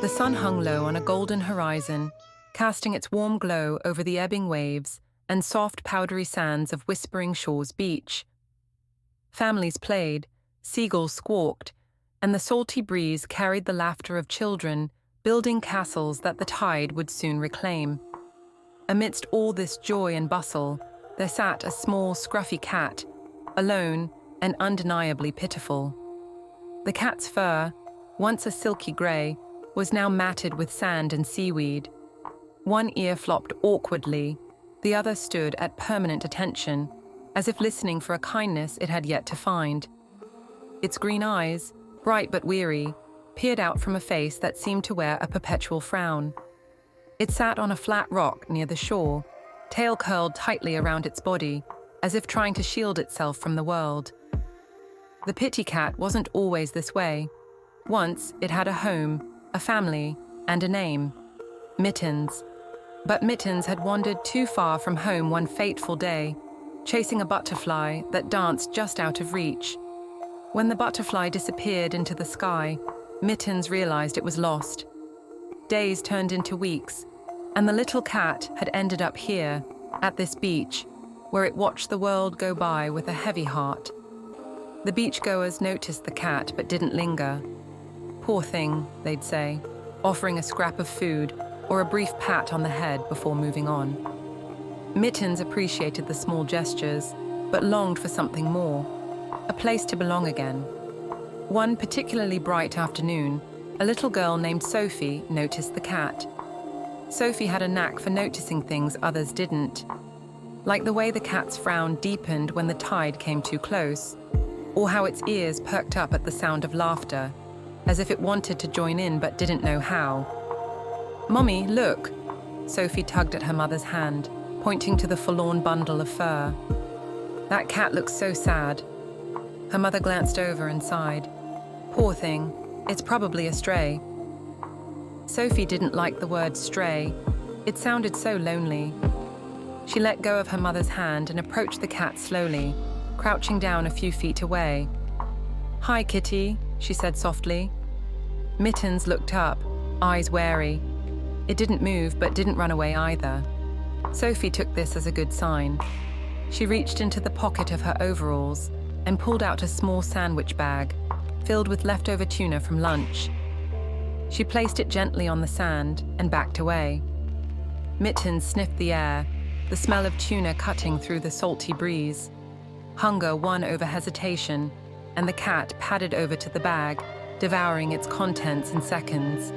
The sun hung low on a golden horizon, casting its warm glow over the ebbing waves and soft, powdery sands of Whispering Shores Beach. Families played, seagulls squawked, and the salty breeze carried the laughter of children, building castles that the tide would soon reclaim. Amidst all this joy and bustle, there sat a small, scruffy cat, alone and undeniably pitiful. The cat's fur, once a silky grey, was now matted with sand and seaweed. One ear flopped awkwardly, the other stood at permanent attention, as if listening for a kindness it had yet to find. Its green eyes, bright but weary, peered out from a face that seemed to wear a perpetual frown. It sat on a flat rock near the shore, tail curled tightly around its body, as if trying to shield itself from the world. The pity cat wasn't always this way. Once it had a home, a family, and a name: Mittens. But Mittens had wandered too far from home one fateful day, chasing a butterfly that danced just out of reach. When the butterfly disappeared into the sky, Mittens realized it was lost. Days turned into weeks, and the little cat had ended up here, at this beach, where it watched the world go by with a heavy heart. The beachgoers noticed the cat but didn't linger. "Poor thing," they'd say, offering a scrap of food or a brief pat on the head before moving on. Mittens appreciated the small gestures, but longed for something more, a place to belong again. One particularly bright afternoon, a little girl named Sophie noticed the cat. Sophie had a knack for noticing things others didn't, like the way the cat's frown deepened when the tide came too close, or how its ears perked up at the sound of laughter, as if it wanted to join in but didn't know how. "Mommy, look!" Sophie tugged at her mother's hand, pointing to the forlorn bundle of fur. "That cat looks so sad." Her mother glanced over and sighed. "Poor thing, it's probably a stray." Sophie didn't like the word stray. It sounded so lonely. She let go of her mother's hand and approached the cat slowly, crouching down a few feet away. "Hi, kitty," she said softly. Mittens looked up, eyes wary. It didn't move but didn't run away either. Sophie took this as a good sign. She reached into the pocket of her overalls and pulled out a small sandwich bag, filled with leftover tuna from lunch. She placed it gently on the sand and backed away. Mittens sniffed the air, the smell of tuna cutting through the salty breeze. Hunger won over hesitation, and the cat padded over to the bag, devouring its contents in seconds.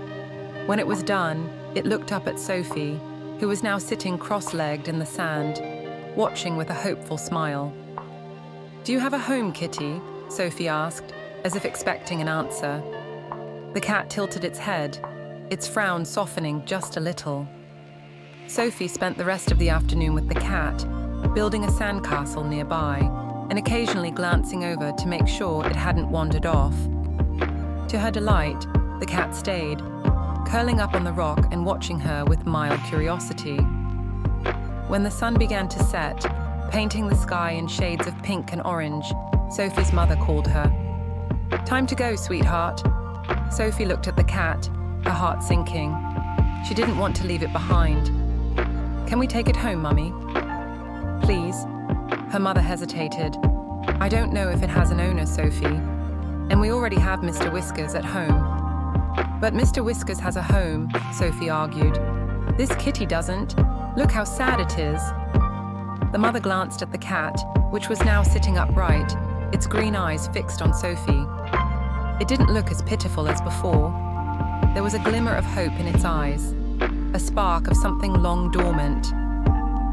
When it was done, it looked up at Sophie, who was now sitting cross-legged in the sand, watching with a hopeful smile. "Do you have a home, kitty?" Sophie asked, as if expecting an answer. The cat tilted its head, its frown softening just a little. Sophie spent the rest of the afternoon with the cat, building a sandcastle nearby, and occasionally glancing over to make sure it hadn't wandered off. To her delight, the cat stayed, curling up on the rock and watching her with mild curiosity. When the sun began to set, painting the sky in shades of pink and orange, Sophie's mother called her. "Time to go, sweetheart." Sophie looked at the cat, her heart sinking. She didn't want to leave it behind. "Can we take it home, Mummy?" "Please." Her mother hesitated. "I don't know if it has an owner, Sophie, and we already have Mr. Whiskers at home." "But Mr. Whiskers has a home," Sophie argued. "This kitty doesn't. Look how sad it is." The mother glanced at the cat, which was now sitting upright, its green eyes fixed on Sophie. It didn't look as pitiful as before. There was a glimmer of hope in its eyes, a spark of something long dormant.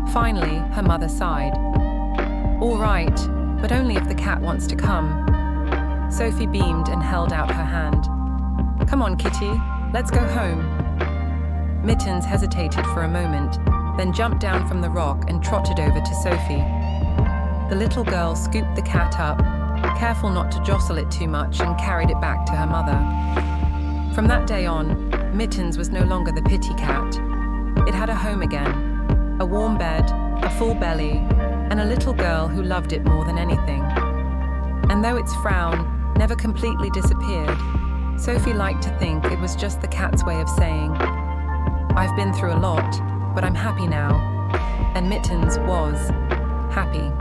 Finally, her mother sighed. "All right, but only if the cat wants to come." Sophie beamed and held out her hand. "Come on, kitty, let's go home." Mittens hesitated for a moment, then jumped down from the rock and trotted over to Sophie. The little girl scooped the cat up, careful not to jostle it too much, and carried it back to her mother. From that day on, Mittens was no longer the pity cat. It had a home again, a warm bed, a full belly, and a little girl who loved it more than anything. And though its frown never completely disappeared, Sophie liked to think it was just the cat's way of saying, "I've been through a lot, but I'm happy now." And Mittens was happy.